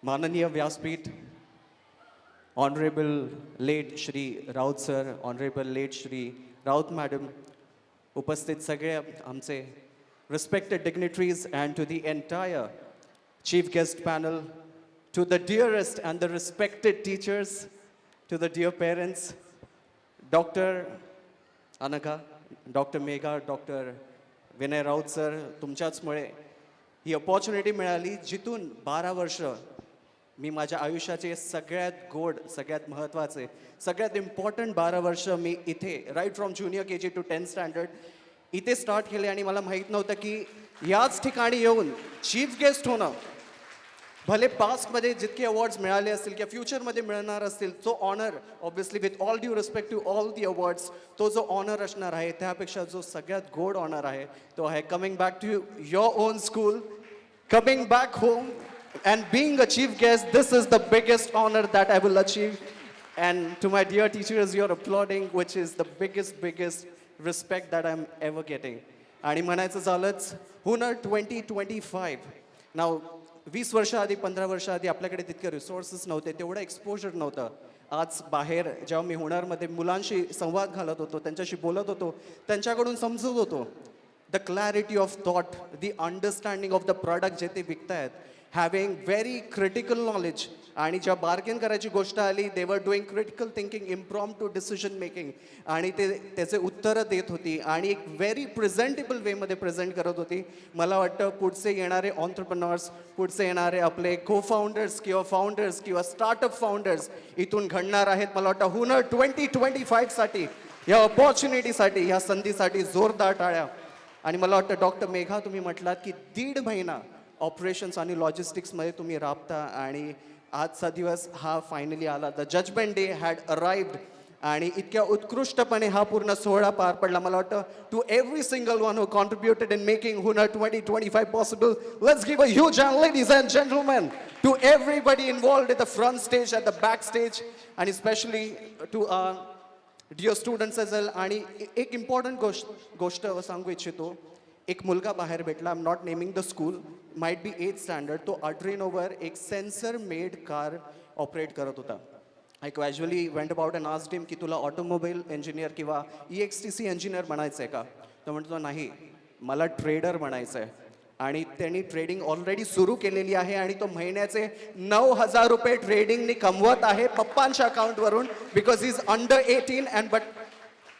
माननीय व्यासपीठ, honourable late Shri Raut sir, honourable late Shri Raut madam, उपस्थित सगळे आमचे respected dignitaries and to the entire chief guest panel, to the dearest and the respected teachers, to the dear parents, Dr. Anagha, Dr. Megha, Dr. Vinay Raut sir, तुमच्याचमुळे he opportunity मिळाली जिथून 12 वर्ष मी माझ्या आयुष्याचे सगळ्यात गोड, सगळ्यात महत्त्वाचे, सगळ्यात इम्पॉर्टंट 12 वर्ष मी इथे right from junior KG to 10th standard इथे स्टार्ट केले आणि मला माहीत नव्हतं की याच ठिकाणी येऊन चीफ गेस्ट होणं, भले पास्टमध्ये जितके अवॉर्ड्स मिळाले असतील किंवा फ्युचरमध्ये मिळणार असतील, तो honour obviously with all due respect to all the awards, तो जो ऑनर असणार आहे त्यापेक्षा जो सगळ्यात गोड ऑनर आहे तो आहे coming back to your own school, coming back home and being a chief guest. This is the biggest honor that I will achieve, and to my dear teachers, you're applauding, which is the biggest respect that I'm ever getting. आणि म्हणायचं झालंच हुनर 2025. नाव 20 वर्ष आधी 15 वर्ष आधी आपल्याकडे तितके resources नव्हते, तेवढं एक्सपोजर नव्हतं. आज बाहेर जेव्हा मी हुनरमध्ये मुलांशी संवाद घालत होतो, त्यांच्याशी बोलत होतो, त्यांच्याकडून समजत होतो, the clarity of thought, the understanding of the product जे ते विकतायत, having very critical knowledge, आणि जेव्हा बार्गेन करायची गोष्ट आली they were doing critical thinking, impromptu decision making, आणि त्याचे उत्तरं देत होती आणि एक व्हेरी प्रेझेंटेबल वेमध्ये प्रेझेंट करत होती. मला वाटतं पुढचे येणारे ऑन्ट्रप्रनर्स, पुढचे येणारे आपले को फाउंडर्स किंवा फाउंडर्स किंवा स्टार्टअप फाउंडर्स इथून घडणार आहेत. मला वाटतं हुनर 2025साठी, या ऑपॉर्च्युनिटीसाठी, या संधीसाठी जोरदार टाळ्या. आणि मला वाटतं डॉक्टर मेघा, तुम्ही म्हटलात की 1.5 महिना ऑपरेशन्स आणि लॉजिस्टिक्समध्ये तुम्ही राबता आणि आजचा दिवस हा फायनली आला. The judgement day had arrived आणि इतक्या उत्कृष्टपणे हा पूर्ण सोहळा पार पडला. मला वाटतं to every single one who contributed in making Hunar 2025 possible, let's give a huge hand ladies and gentleman to everybody involved in the front stage, at the back stage, आणि specially to dear students as well. आणि एक important गोष्ट सांगू इच्छितो. एक मुलगा बाहेर भेटला, I am not naming the school, might be 8th standard, तो आर्डिनोवर एक सेन्सर मेड कार ऑपरेट करत होता. I casually went about and asked him की तुला ऑटोमोबाईल इंजिनियर किंवा EXTC इंजिनियर बनायचं आहे का? तो म्हणतो नाही, मला ट्रेडर बनायचं आहे. आणि त्यांनी ट्रेडिंग ऑलरेडी सुरू केलेली आहे आणि तो महिन्याचे 9,000 रुपये ट्रेडिंगनी कमवत आहे पप्पांच्या अकाउंटवरून, because he is under 18. And but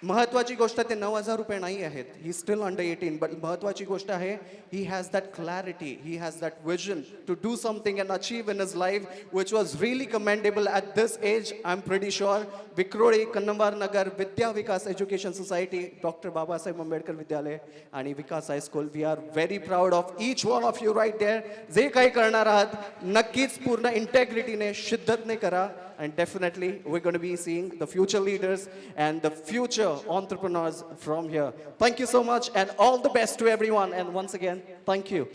महत्त्वाची गोष्ट ते 9,000 रुपये नाही आहेत, ही स्टील अंडर 18. बट महत्त्वाची गोष्ट आहे he has that clarity, he has that vision to do something and achieve in his life, which was really commendable at this age. I am pretty sure Vikhroli, Kannamwar Nagar, Vidya Vikas education society, doctor Babasaheb Ambedkar Vidyalaya आणि Vikas high school, we are very proud of each one of you right there. जे काही करणार आहात नक्कीच पूर्ण इंटेग्रिटीने, शिद्दतने करा. And definitely we're going to be seeing the future leaders and the future entrepreneurs from here. Thank you so much and all the best to everyone. And once again, thank you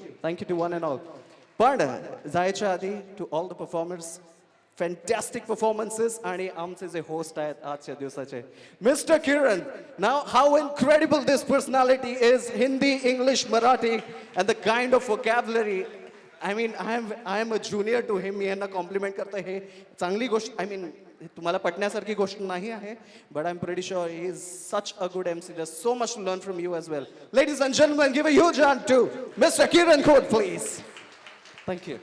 to one and all. पण जायच्या आधी to all the performers, fantastic performances, आणि आमचे जे host आहेत आजच्या दिवसाचे, Mr. Kiran. Now how incredible this personality is, Hindi, English, Marathi, and the kind of vocabulary. I mean, I am a junior to him. मी यांना complement करतो, हे चांगली गोष्ट, आय मीन तुम्हाला पटण्यासारखी गोष्ट नाही आहे. But I am pretty sure he is such a good MC. There's so much to learn from you as well. Ladies and gentlemen, give a huge hand to Mr. Kiran Khod, please. Thank you.